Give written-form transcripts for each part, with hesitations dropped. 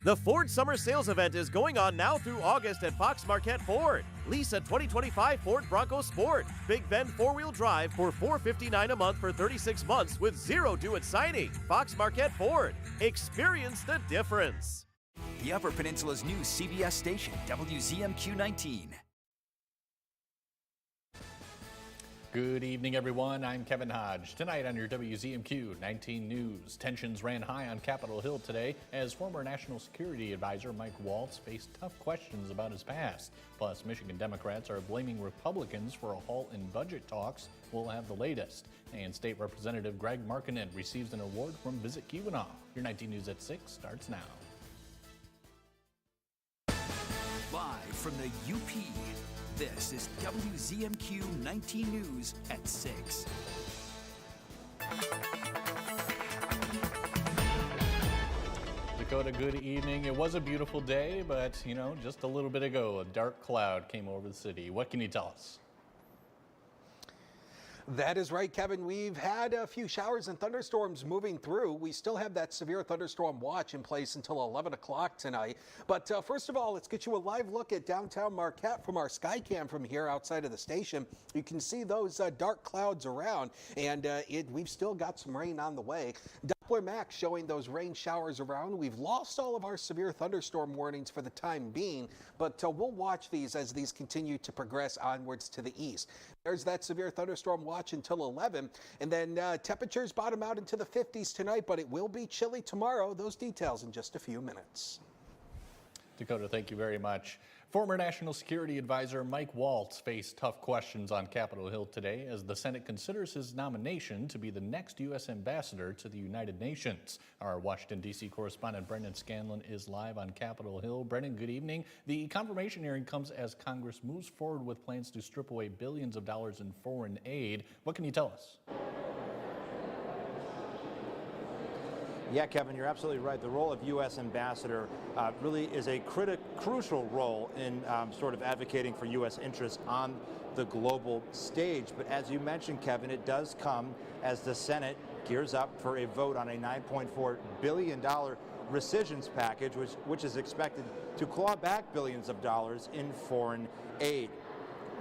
The Ford Summer Sales Event is going on now through August at Fox Marquette Ford. Lease a 2025 Ford Bronco Sport, Big Bend 4-wheel drive for $459 a month for 36 months with zero due at signing. Fox Marquette Ford. Experience the difference. The Upper Peninsula's new CBS station, WZMQ 19. Good evening, everyone. I'm Kevin Hodge. Tonight on your WZMQ 19 News, tensions ran high on Capitol Hill today as former National Security Advisor Mike Waltz faced tough questions about his past. Plus, Michigan Democrats are blaming Republicans for a halt in budget talks. We'll have the latest. And State Representative Greg Markinen receives an award from Visit Keweenaw. Your 19 News at 6 starts now. Live from the UP, this is WZMQ 19 News at 6. Dakota, good evening. It was a beautiful day, but, just a little bit ago, a dark cloud came over the city. What can you tell us? That is right, Kevin. We've had a few showers and thunderstorms moving through. We still have that severe thunderstorm watch in place until 11 o'clock tonight. But first of all, let's get you a live look at downtown Marquette from our Skycam from here outside of the station. You can see those dark clouds around, and we've still got some rain on the way. Doppler Max showing those rain showers around. We've lost all of our severe thunderstorm warnings for the time being, but we'll watch these as these continue to progress onwards to the east. There's that severe thunderstorm watch until 11, and then temperatures bottom out into the 50s tonight, but it will be chilly tomorrow. Those details in just a few minutes. Dakota, thank you very much. Former National Security Advisor Mike Waltz faced tough questions on Capitol Hill today as the Senate considers his nomination to be the next U.S. ambassador to the United Nations. Our Washington, D.C. correspondent Brendan Scanlon is live on Capitol Hill. Brendan, good evening. The confirmation hearing comes as Congress moves forward with plans to strip away billions of dollars in foreign aid. What can you tell us? Yeah, Kevin, you're absolutely right. The role of U.S. ambassador really is a crucial role in sort of advocating for U.S. interests on the global stage. But as you mentioned, Kevin, it does come as the Senate gears up for a vote on a $9.4 billion rescissions package, which is expected to claw back billions of dollars in foreign aid.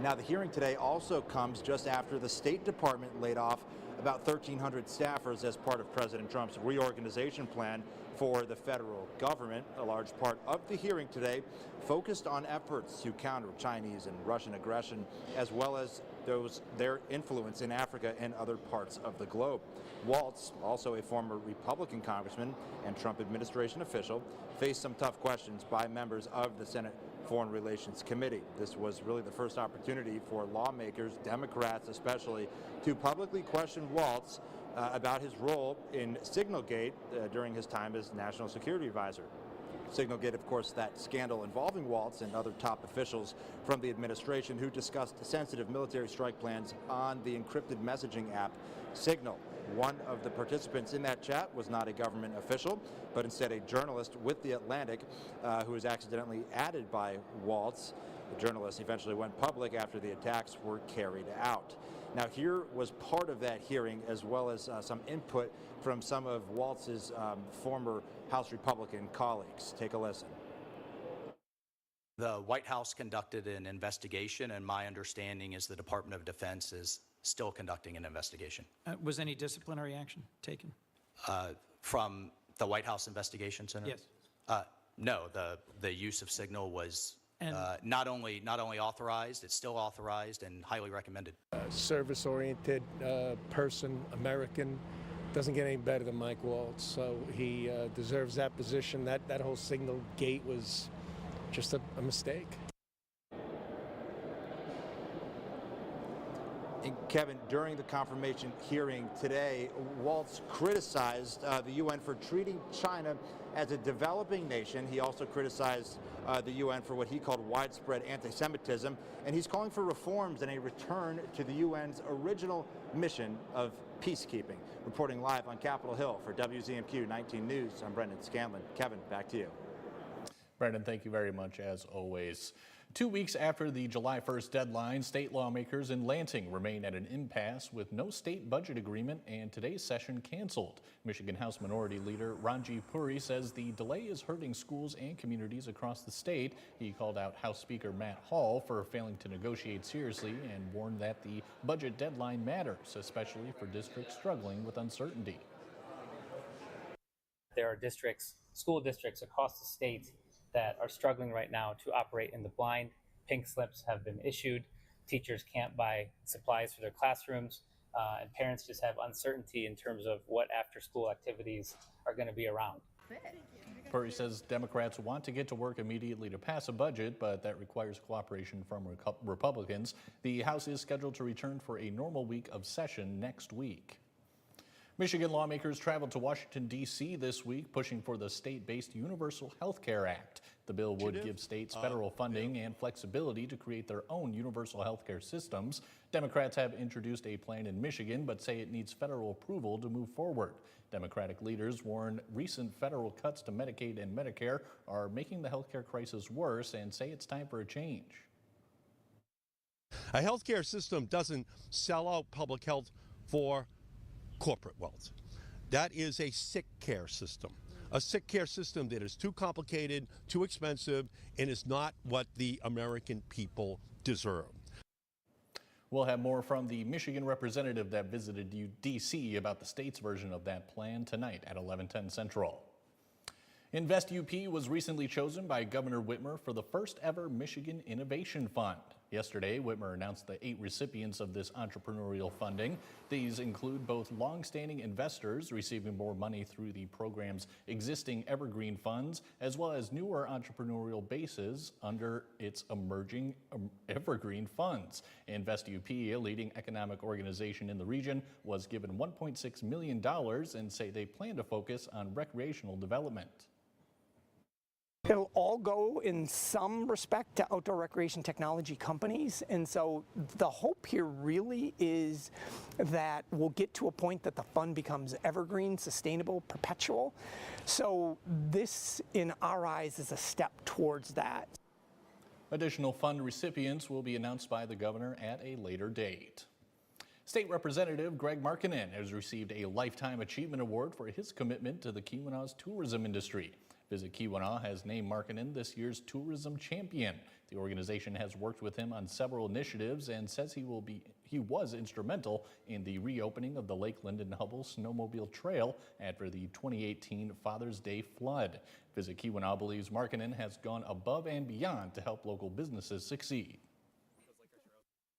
Now, the hearing today also comes just after the State Department laid off about 1,300 staffers as part of President Trump's reorganization plan for the federal government. A large part of the hearing today focused on efforts to counter Chinese and Russian aggression, as well as their influence in Africa and other parts of the globe. Waltz, also a former Republican congressman and Trump administration official, faced some tough questions by members of the Senate Foreign Relations Committee. This was really the first opportunity for lawmakers, Democrats especially, to publicly question Waltz about his role in Signalgate during his time as National Security Advisor. Signalgate, of course, that scandal involving Waltz and other top officials from the administration who discussed sensitive military strike plans on the encrypted messaging app Signal. One of the participants in that chat was not a government official, but instead a journalist with The Atlantic who was accidentally added by Waltz. The journalist eventually went public after the attacks were carried out. Now, here was part of that hearing, as well as some input from some of Waltz's former House Republican colleagues. Take a listen. The White House conducted an investigation, and my understanding is the Department of Defense is still conducting an investigation. Was any disciplinary action taken? From the White House Investigation Center? Yes. No, the use of Signal was not only authorized, it's still authorized and highly recommended. Service-oriented person, American, doesn't get any better than Mike Waltz, so he deserves that position. That whole Signal gate was just a mistake. And Kevin, during the confirmation hearing today, Waltz criticized the UN for treating China as a developing nation. He also criticized the UN for what he called widespread anti-Semitism, and he's calling for reforms and a return to the UN's original mission of peacekeeping. Reporting live on Capitol Hill for WZMQ 19 News, I'm Brendan Scanlon. Kevin, back to you. Brendan, thank you very much as always. 2 weeks after the July 1st deadline, state lawmakers in Lansing remain at an impasse with no state budget agreement and today's session canceled. Michigan House Minority Leader Ranji Puri says the delay is hurting schools and communities across the state. He called out House Speaker Matt Hall for failing to negotiate seriously and warned that the budget deadline matters, especially for districts struggling with uncertainty. There are districts, school districts across the state that are struggling right now to operate in the blind. Pink slips have been issued. Teachers can't buy supplies for their classrooms, and parents just have uncertainty in terms of what after-school activities are going to be around. Puri says Democrats want to get to work immediately to pass a budget, but that requires cooperation from Republicans. The House is scheduled to return for a normal week of session next week. Michigan lawmakers traveled to Washington, D.C. this week, pushing for the state-based Universal Health Care Act. The bill would give states federal funding and flexibility to create their own universal health care systems. Democrats have introduced a plan in Michigan, but say it needs federal approval to move forward. Democratic leaders warn recent federal cuts to Medicaid and Medicare are making the health care crisis worse and say it's time for a change. A healthcare system doesn't sell out public health for corporate wealth. That is a sick care system. A sick care system that is too complicated, too expensive, and is not what the American people deserve. We'll have more from the Michigan representative that visited D.C. about the state's version of that plan tonight at 11:10 Central. Invest UP was recently chosen by Governor Whitmer for the first ever Michigan Innovation Fund. Yesterday, Whitmer announced the 8 recipients of this entrepreneurial funding. These include both long-standing investors receiving more money through the program's existing evergreen funds, as well as newer entrepreneurial bases under its emerging evergreen funds. Invest UP, a leading economic organization in the region, was given $1.6 million and say they plan to focus on recreational development. It'll all go in some respect to outdoor recreation technology companies, and so the hope here really is that we'll get to a point that the fund becomes evergreen, sustainable, perpetual. So this, in our eyes, is a step towards that. Additional fund recipients will be announced by the governor at a later date. State Representative Greg Markkanen has received a Lifetime Achievement Award for his commitment to the Keweenaw's tourism industry. Visit Keweenaw has named Markkanen this year's tourism champion. The organization has worked with him on several initiatives and says he was instrumental in the reopening of the Lake Linden-Hubble Snowmobile Trail after the 2018 Father's Day flood. Visit Keweenaw believes Markkanen has gone above and beyond to help local businesses succeed.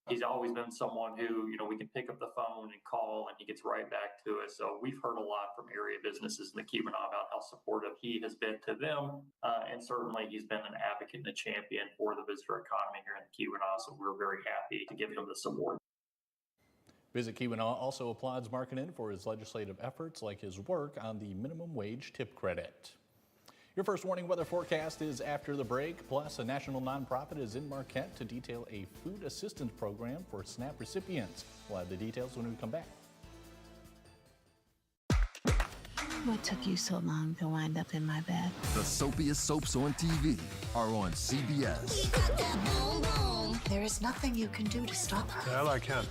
He's always been someone who, we can pick up the phone and call and he gets right back to us. So we've heard a lot from area businesses in the Keweenaw about how supportive he has been to them. And certainly he's been an advocate and a champion for the visitor economy here in the Keweenaw. So we're very happy to give him this award. Visit Keweenaw also applauds Markkanen for his legislative efforts like his work on the minimum wage tip credit. Your first warning weather forecast is after the break. Plus, a national nonprofit is in Marquette to detail a food assistance program for SNAP recipients. We'll have the details when we come back. What took you so long to wind up in my bed? The soapiest soaps on TV are on CBS. There is nothing you can do to stop her. Well, I can.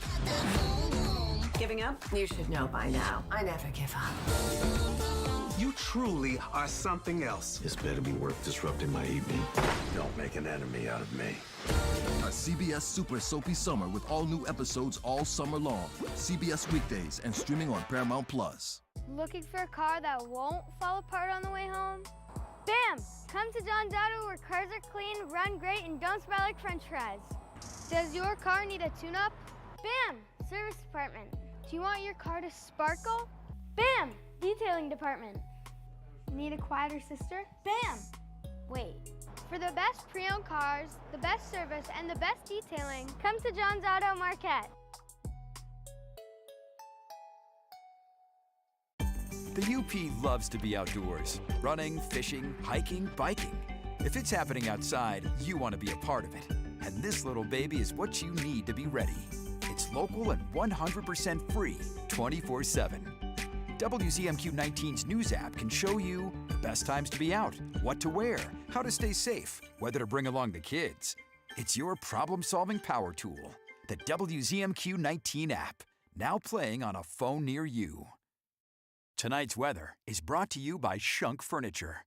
Giving up? You should know by now. I never give up. You truly are something else. This better be worth disrupting my evening. Don't make an enemy out of me. A CBS Super Soapy Summer with all new episodes all summer long. CBS weekdays and streaming on Paramount Plus. Looking for a car that won't fall apart on the way home? Bam! Come to John's Auto where cars are clean, run great, and don't smell like french fries. Does your car need a tune-up? Bam! Service department. Do you want your car to sparkle? Bam! Detailing department. Need a quieter sister? Bam! Wait. For the best pre-owned cars, the best service, and the best detailing, come to John's Auto Marquette. The UP loves to be outdoors. Running, fishing, hiking, biking. If it's happening outside, you want to be a part of it. And this little baby is what you need to be ready. It's local and 100% free, 24/7. WZMQ 19's news app can show you the best times to be out, what to wear, how to stay safe, whether to bring along the kids. It's your problem-solving power tool, the WZMQ 19 app, now playing on a phone near you. Tonight's weather is brought to you by Shunk Furniture.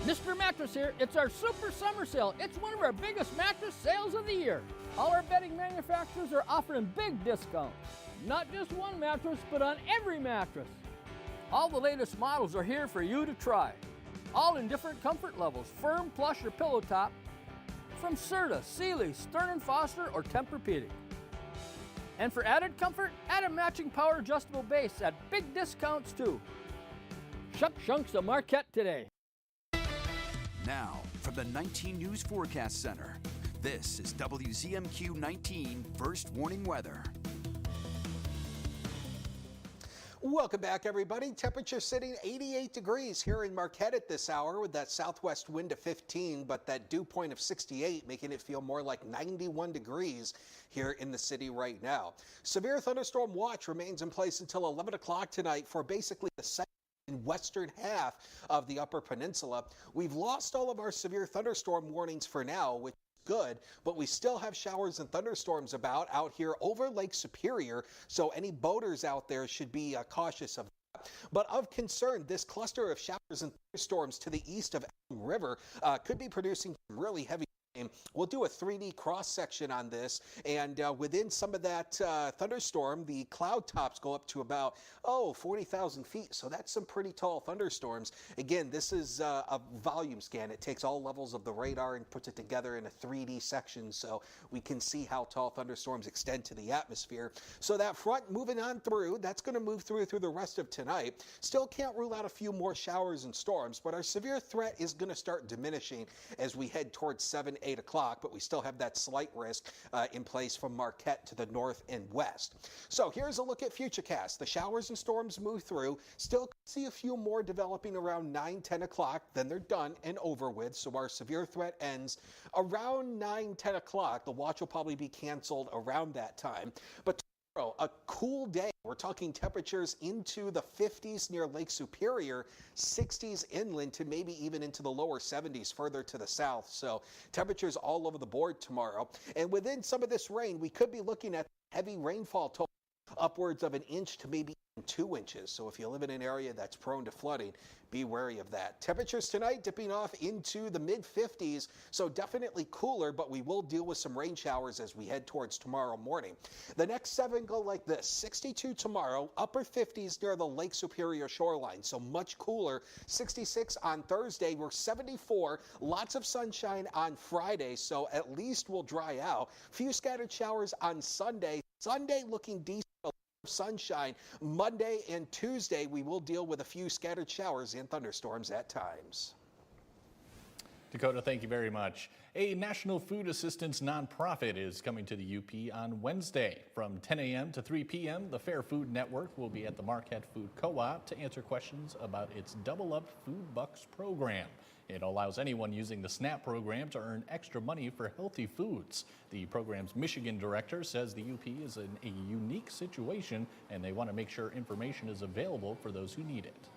Mr. Mattress here. It's our Super Summer Sale. It's one of our biggest mattress sales of the year. All our bedding manufacturers are offering big discounts. Not just one mattress, but on every mattress. All the latest models are here for you to try. All in different comfort levels, firm, plush, or pillow top, from Serta, Sealy, Stearn & Foster, or Tempur-Pedic. And for added comfort, add a matching power adjustable base at big discounts too. Shunks of Marquette today. Now, from the 19 News Forecast Center, this is WZMQ 19 First Warning Weather. Welcome back, everybody. Temperature sitting 88 degrees here in Marquette at this hour with that southwest wind of 15, but that dew point of 68, making it feel more like 91 degrees here in the city right now. Severe thunderstorm watch remains in place until 11 o'clock tonight for basically the second and western half of the Upper Peninsula. We've lost all of our severe thunderstorm warnings for now, which good, but we still have showers and thunderstorms out here over Lake Superior, so any boaters out there should be cautious of that. But of concern, this cluster of showers and thunderstorms to the east of Elm River could be producing some really heavy rain. We'll do a 3D cross section on this, and within some of that thunderstorm, the cloud tops go up to about 40,000 feet, so that's some pretty tall thunderstorms. Again, this is a volume scan. It takes all levels of the radar and puts it together in a 3D section so we can see how tall thunderstorms extend to the atmosphere. So that front moving on through, that's going to move through the rest of tonight. Still can't rule out a few more showers and storms, but our severe threat is going to start diminishing as we head towards 7, 8 o'clock, but we still have that slight risk in place from Marquette to the north and west. So here's a look at Futurecast. The showers and storms move through. Still see a few more developing around 9, 10 o'clock. Then they're done and over with. So our severe threat ends around 9, 10 o'clock. The watch will probably be canceled around that time. But tomorrow, a cool day. We're talking temperatures into the 50s near Lake Superior, 60s inland to maybe even into the lower 70s further to the south. So temperatures all over the board tomorrow. And within some of this rain, we could be looking at heavy rainfall total upwards of 1 inch to maybe 2 inches. So if you live in an area that's prone to flooding, be wary of that. Temperatures tonight dipping off into the mid-50s, so definitely cooler, but we will deal with some rain showers as we head towards tomorrow morning. The next 7 go like this: 62 tomorrow, upper 50s near the Lake Superior shoreline, so much cooler. 66 on Thursday, we're 74, lots of sunshine on Friday, so at least we'll dry out. Few scattered showers on Sunday. Sunday looking decent. Sunshine. Monday and Tuesday, we will deal with a few scattered showers and thunderstorms at times. Dakota, thank you very much. A national food assistance nonprofit is coming to the UP on Wednesday. From 10 a.m. to 3 p.m., the Fair Food Network will be at the Marquette Food Co-op to answer questions about its Double Up Food Bucks program. It allows anyone using the SNAP program to earn extra money for healthy foods. The program's Michigan director says the UP is in a unique situation and they want to make sure information is available for those who need it.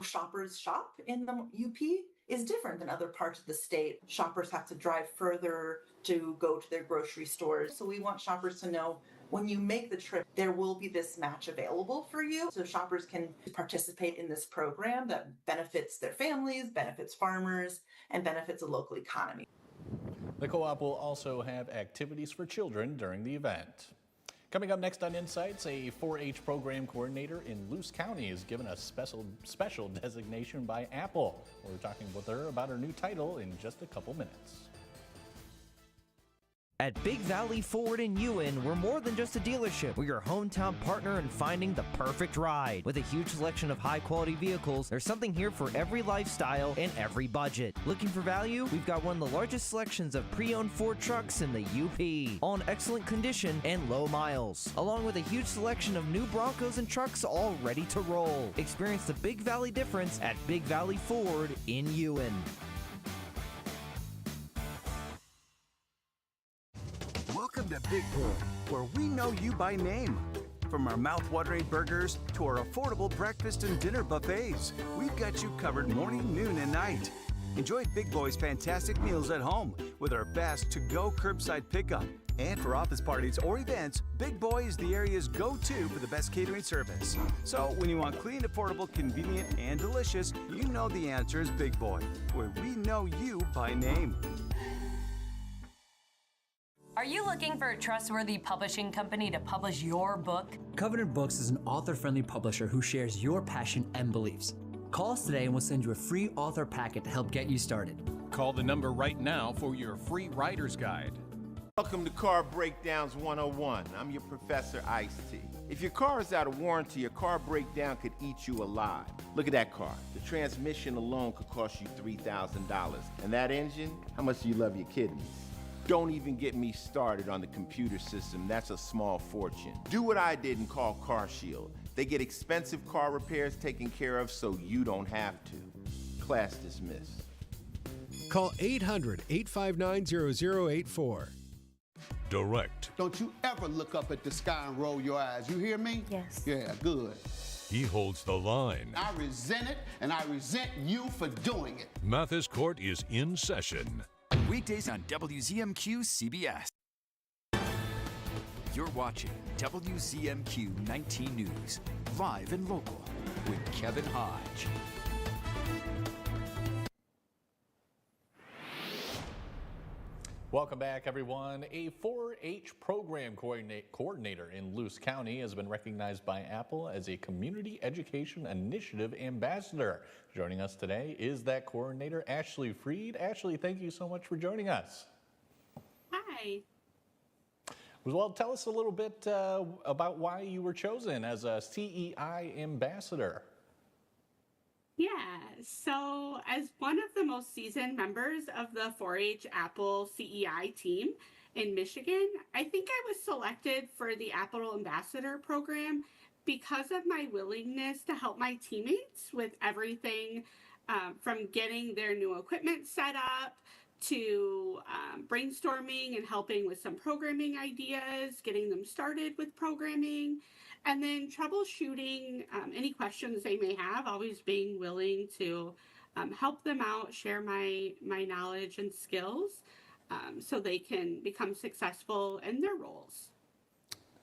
Shoppers shop in the UP is different than other parts of the state. Shoppers have to drive further to go to their grocery stores. So we want shoppers to know when you make the trip, there will be this match available for you. So shoppers can participate in this program that benefits their families, benefits farmers, and benefits the local economy. The co-op will also have activities for children during the event. Coming up next on Insights, a 4-H program coordinator in Luce County is given a special designation by Apple. We're talking with her about her new title in just a couple minutes. At Big Valley Ford in Ewan, we're more than just a dealership. We're your hometown partner in finding the perfect ride. With a huge selection of high-quality vehicles, there's something here for every lifestyle and every budget. Looking for value? We've got one of the largest selections of pre-owned Ford trucks in the UP, all in excellent condition and low miles, along with a huge selection of new Broncos and trucks all ready to roll. Experience the Big Valley difference at Big Valley Ford in Ewan. Welcome to Big Boy, where we know you by name. From our mouth-watering burgers to our affordable breakfast and dinner buffets, we've got you covered morning, noon, and night. Enjoy Big Boy's fantastic meals at home with our fast to-go curbside pickup. And for office parties or events, Big Boy is the area's go-to for the best catering service. So when you want clean, affordable, convenient, and delicious, you know the answer is Big Boy, where we know you by name. Are you looking for a trustworthy publishing company to publish your book? Covenant Books is an author-friendly publisher who shares your passion and beliefs. Call us today and we'll send you a free author packet to help get you started. Call the number right now for your free writer's guide. Welcome to Car Breakdowns 101. I'm your Professor Ice-T. If your car is out of warranty, a car breakdown could eat you alive. Look at that car. The transmission alone could cost you $3,000. And that engine, how much do you love your kidneys? Don't even get me started on the computer system. That's a small fortune. Do what I did and call Car Shield. They get expensive car repairs taken care of so you don't have to. Class dismissed. Call 800-859-0084. Direct. Don't you ever look up at the sky and roll your eyes. You hear me? Yes. Yeah, good. He holds the line. I resent it, and I resent you for doing it. Mathis Court is in session. Weekdays on WZMQ CBS. You're watching WZMQ 19 News, live and local, with Kevin Hodge. Welcome back, everyone. A 4-H program coordinator in Luce County has been recognized by Apple as a Community Education Initiative Ambassador. Joining us today is that coordinator, Ashley Freed. Ashley, thank you so much for joining us. Hi. Well, tell us a little bit about why you were chosen as a CEI ambassador. Yeah, so as one of the most seasoned members of the 4-H Apple CEI team in Michigan, I think I was selected for the Apple Ambassador program because of my willingness to help my teammates with everything from getting their new equipment set up to brainstorming and helping with some programming ideas, getting them started with programming, and then troubleshooting any questions they may have, always being willing to help them out, share my knowledge and skills so they can become successful in their roles.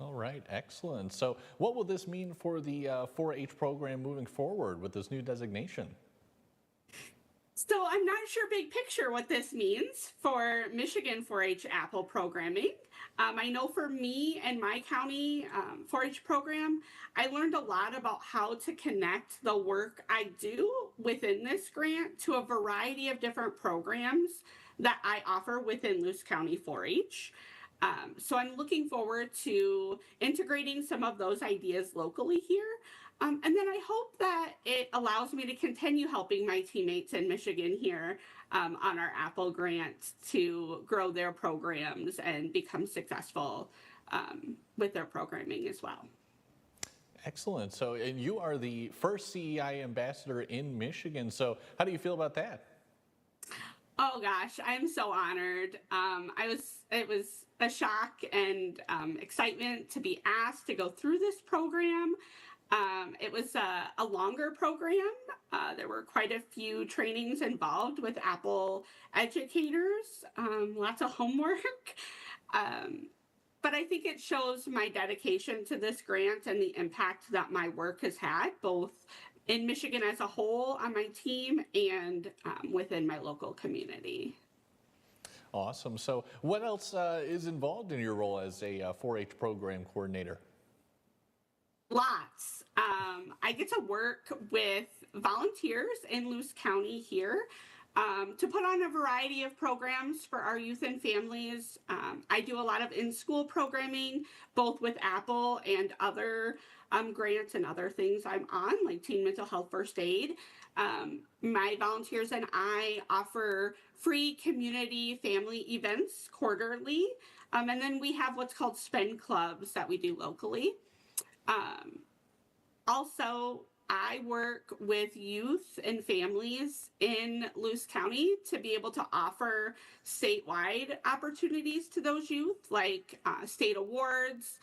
All right, excellent. So what will this mean for the 4-H program moving forward with this new designation? So I'm not sure big picture what this means for Michigan 4-H Apple programming. I know for me and my county 4-H program, I learned a lot about how to connect the work I do within this grant to a variety of different programs that I offer within Luce County 4-H. So I'm looking forward to integrating some of those ideas locally here. And then I hope that it allows me to continue helping my teammates in Michigan here on our Apple grant to grow their programs and become successful with their programming as well. Excellent. So, and you are the first CEI ambassador in Michigan. So how do you feel about that? Oh gosh, I'm so honored. It was a shock and excitement to be asked to go through this program. It was a longer program. There were quite a few trainings involved with Apple educators, lots of homework. But I think it shows my dedication to this grant and the impact that my work has had, both in Michigan as a whole on my team and within my local community. Awesome. So what else is involved in your role as a 4-H program coordinator? Lots. I get to work with volunteers in Luce County here to put on a variety of programs for our youth and families. I do a lot of in-school programming, both with Apple and other grants and other things I'm on, like teen mental health first aid. My volunteers and I offer free community family events quarterly. And then we have what's called spend clubs that we do locally. Also, I work with youth and families in Luce County to be able to offer statewide opportunities to those youth, like state awards.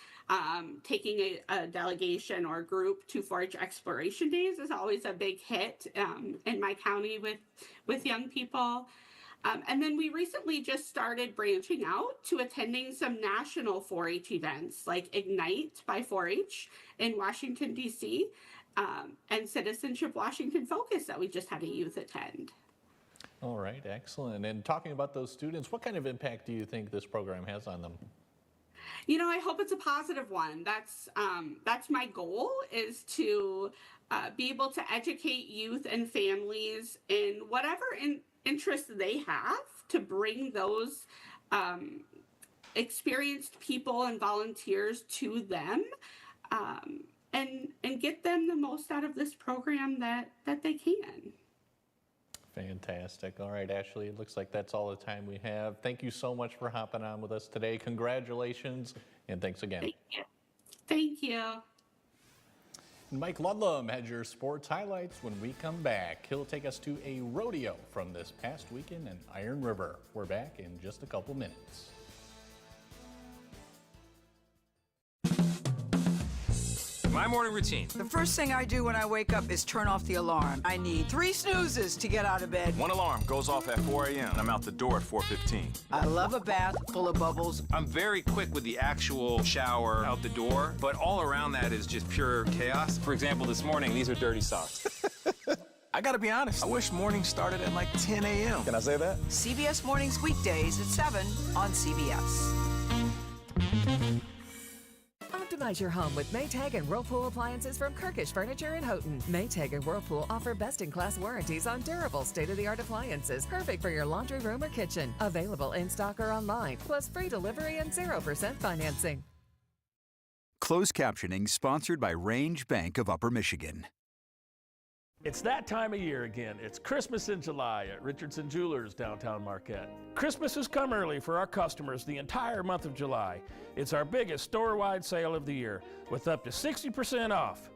Taking a delegation or group to 4-H Exploration Days is always a big hit in my county with young people. And then we recently just started branching out to attending some national 4-H events like Ignite by 4-H in Washington, D.C., and Citizenship Washington Focus that we just had a youth attend. All right, excellent. And talking about those students, what kind of impact do you think this program has on them? You know, I hope it's a positive one. That's my goal, is to be able to educate youth and families in whatever interests they have, to bring those experienced people and volunteers to them, and get them the most out of this program that they can. Fantastic. All right, Ashley, it looks like that's all the time we have. Thank you so much for hopping on with us today. Congratulations, and thanks again. Thank you. Thank you. Mike Ludlam has your sports highlights when we come back. He'll take us to a rodeo from this past weekend in Iron River. We're back in just a couple minutes. My morning routine. The first thing I do when I wake up is turn off the alarm. I need 3 snoozes to get out of bed. One alarm goes off at 4 a.m. and I'm out the door at 4:15. I love a bath full of bubbles. I'm very quick with the actual shower out the door, but all around that is just pure chaos. For example, this morning, these are dirty socks. I gotta be honest, I wish mornings started at like 10 a.m. Can I say that? CBS Mornings weekdays at 7 on CBS. Optimize your home with Maytag and Whirlpool appliances from Kirkish Furniture in Houghton. Maytag and Whirlpool offer best-in-class warranties on durable, state-of-the-art appliances, perfect for your laundry room or kitchen. Available in stock or online, plus free delivery and 0% financing. Closed captioning sponsored by Range Bank of Upper Michigan. It's that time of year again. It's Christmas in July at Richardson Jewelers, downtown Marquette. Christmas has come early for our customers the entire month of July. It's our biggest store-wide sale of the year, with up to 60% off.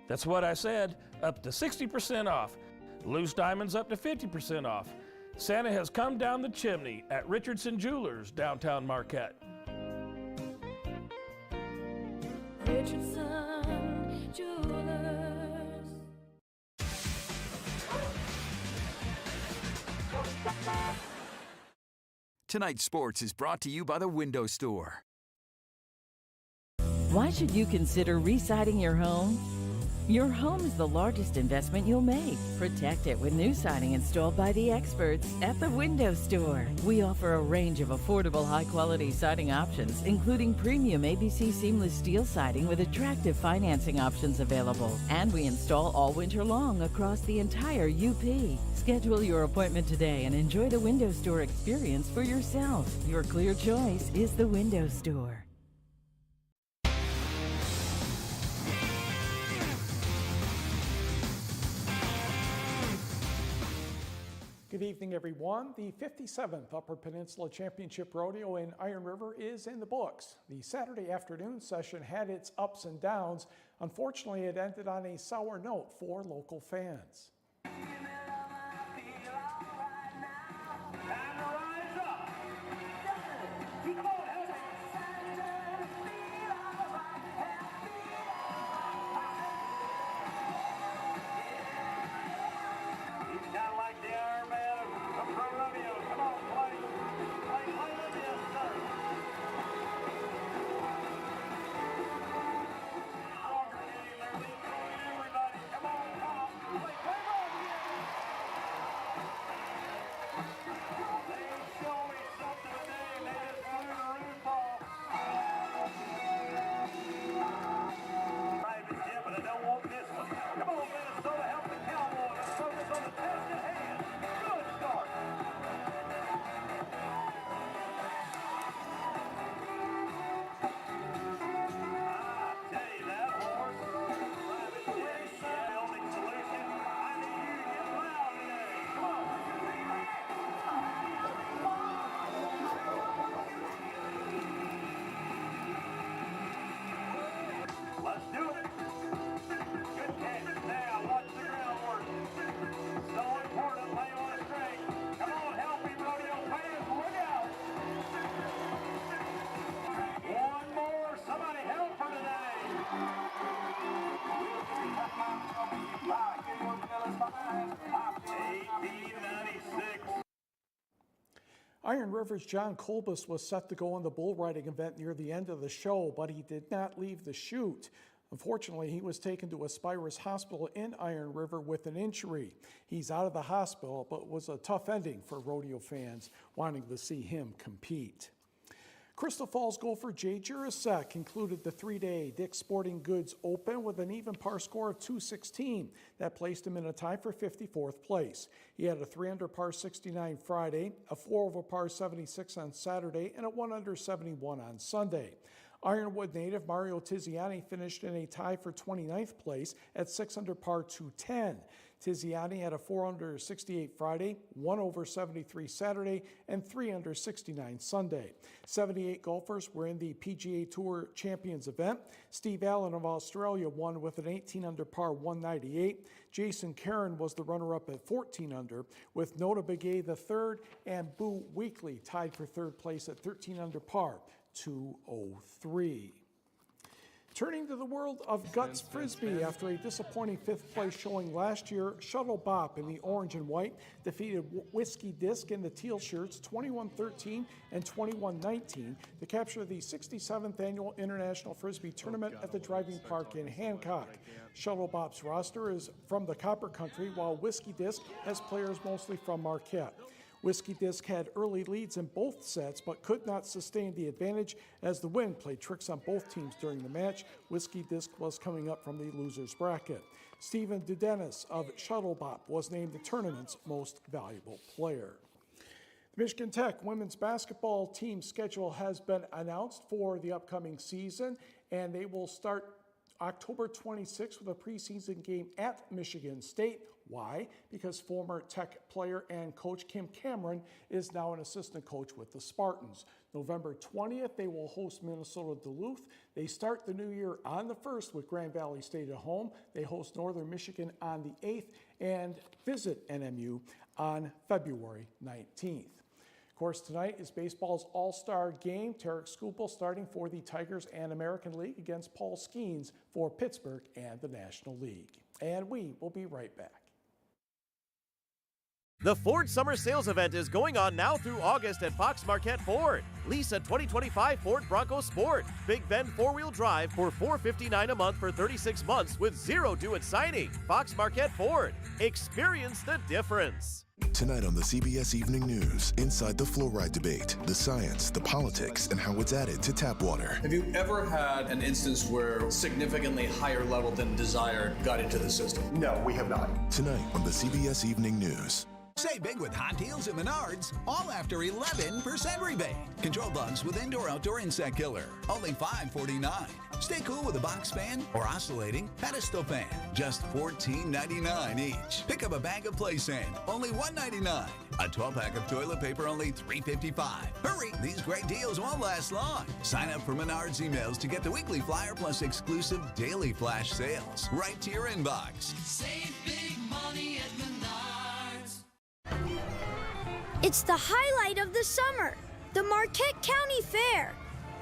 That's what I said, up to 60% off. Loose diamonds up to 50% off. Santa has come down the chimney at Richardson Jewelers, downtown Marquette. Richardson Jewelers. Tonight's sports is brought to you by the Window Store. Why should you consider re-siding your home? Your home is the largest investment you'll make. Protect it with new siding installed by the experts at the Window Store. We offer a range of affordable, high-quality siding options, including premium ABC seamless steel siding with attractive financing options available. And we install all winter long across the entire UP. Schedule your appointment today and enjoy the Window Store experience for yourself. Your clear choice is the Window Store. Good evening, everyone. The 57th Upper Peninsula Championship Rodeo in Iron River is in the books. The Saturday afternoon session had its ups and downs. Unfortunately, it ended on a sour note for local fans. Iron River's John Colbus was set to go on the bull riding event near the end of the show, but he did not leave the chute. Unfortunately, he was taken to Aspirus Hospital in Iron River with an injury. He's out of the hospital, but it was a tough ending for rodeo fans wanting to see him compete. Crystal Falls golfer Jay Jurasek concluded the three-day Dick's Sporting Goods Open with an even par score of 216. That placed him in a tie for 54th place. He had a 3-under par 69 Friday, a 4-over par 76 on Saturday, and a 1-under 71 on Sunday. Ironwood native Mario Tiziani finished in a tie for 29th place at 6-under par 210. Tiziani had a 4-under 68 Friday, 1-over 73 Saturday, and 3-under 69 Sunday. 78 golfers were in the PGA Tour Champions event. Steve Allen of Australia won with an 18-under par 198. Jason Caron was the runner-up at 14-under, with Nota Begay the third, and Boo Weekley tied for third place at 13-under par 203. Turning to the world of Guts Frisbee, after a disappointing fifth place showing last year, Shuttle Bop in the orange and white defeated Whiskey Disc in the teal shirts 21-13 and 21-19 to capture the 67th annual International Frisbee Tournament at the Driving Park in Hancock. Shuttle Bop's roster is from the Copper Country, while Whiskey Disc has players mostly from Marquette. Whiskey Disc had early leads in both sets, but could not sustain the advantage as the wind played tricks on both teams during the match. Whiskey Disc was coming up from the loser's bracket. Stephen Dudenis of Shuttlebop was named the tournament's most valuable player. The Michigan Tech women's basketball team schedule has been announced for the upcoming season, and they will start October 26th with a preseason game at Michigan State. Why? Because former Tech player and coach Kim Cameron is now an assistant coach with the Spartans. November 20th, they will host Minnesota Duluth. They start the new year on the 1st with Grand Valley State at home. They host Northern Michigan on the 8th and visit NMU on February 19th. Of course, tonight is baseball's all-star game. Tarek Skubal starting for the Tigers and American League against Paul Skeens for Pittsburgh and the National League. And we will be right back. The Ford Summer Sales Event is going on now through August at Fox Marquette Ford. Lease a 2025 Ford Bronco Sport, Big Bend 4-wheel drive for $459 a month for 36 months with zero due at signing. Fox Marquette Ford. Experience the difference. Tonight on the CBS Evening News, inside the fluoride debate, the science, the politics, and how it's added to tap water. Have you ever had an instance where significantly higher level than desired got into the system? No, we have not. Tonight on the CBS Evening News. Save big with hot deals at Menards, all after 11% rebate. Control bugs with indoor-outdoor insect killer, only $5.49. Stay cool with a box fan or oscillating pedestal fan, just $14.99 each. Pick up a bag of play sand, only $1.99. A 12-pack of toilet paper, only $3.55. Hurry, these great deals won't last long. Sign up for Menards emails to get the weekly flyer plus exclusive daily flash sales right to your inbox. Save big money at Menards. It's the highlight of the summer, the Marquette County Fair.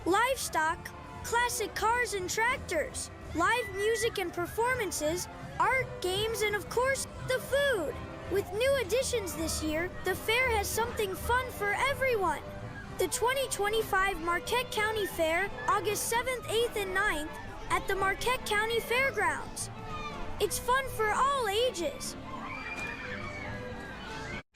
Livestock, classic cars and tractors, live music and performances, art, games, and of course, the food. With new additions this year, the fair has something fun for everyone. The 2025 Marquette County Fair, August 7th, 8th, and 9th at the Marquette County Fairgrounds. It's fun for all ages.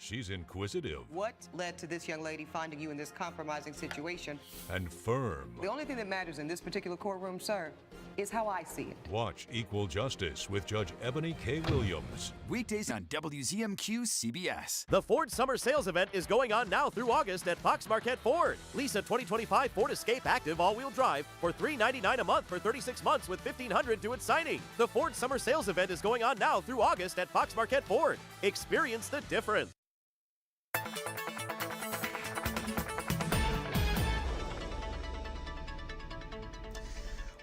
She's inquisitive. What led to this young lady finding you in this compromising situation? And firm. The only thing that matters in this particular courtroom, sir, is how I see it. Watch Equal Justice with Judge Ebony K. Williams. Weekdays on WZMQ CBS. The Ford Summer Sales Event is going on now through August at Fox Marquette Ford. Lease a 2025 Ford Escape Active all-wheel drive for $399 a month for 36 months with $1,500 due at signing. The Ford Summer Sales Event is going on now through August at Fox Marquette Ford. Experience the difference.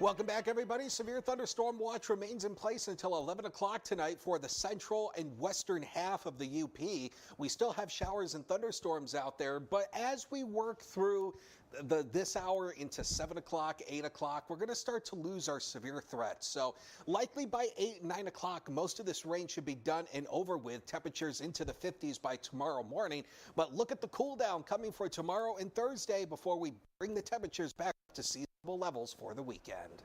Welcome back, everybody. Severe thunderstorm watch remains in place until 11 o'clock tonight for the central and western half of the UP. We still have showers and thunderstorms out there, but as we work through this hour into 7 o'clock, 8 o'clock, we're going to start to lose our severe threats. So likely by 8, 9 o'clock, most of this rain should be done and over with. Temperatures into the 50s by tomorrow morning. But look at the cool down coming for tomorrow and Thursday before we bring the temperatures back to seasonable levels for the weekend.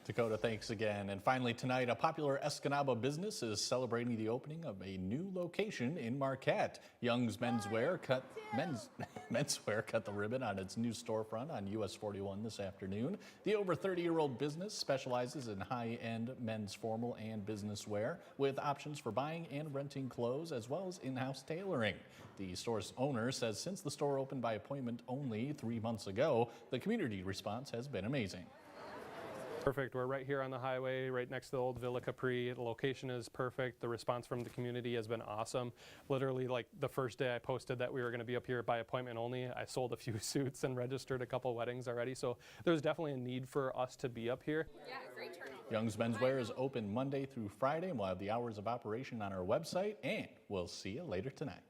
Dakota, thanks again. And finally tonight, a popular Escanaba business is celebrating the opening of a new location in Marquette. Young's Menswear cut the ribbon on its new storefront on US 41 this afternoon. The over 30-year-old business specializes in high-end men's formal and business wear with options for buying and renting clothes as well as in-house tailoring. The store's owner says since the store opened by appointment only 3 months ago, the community response has been amazing. Perfect. We're right here on the highway, right next to the old Villa Capri. The location is perfect. The response from the community has been awesome. Literally, like the first day I posted that we were going to be up here by appointment only, I sold a few suits and registered a couple weddings already. So there's definitely a need for us to be up here. Yeah, great turnout. Young's Menswear is open Monday through Friday, and we'll have the hours of operation on our website, and we'll see you later tonight.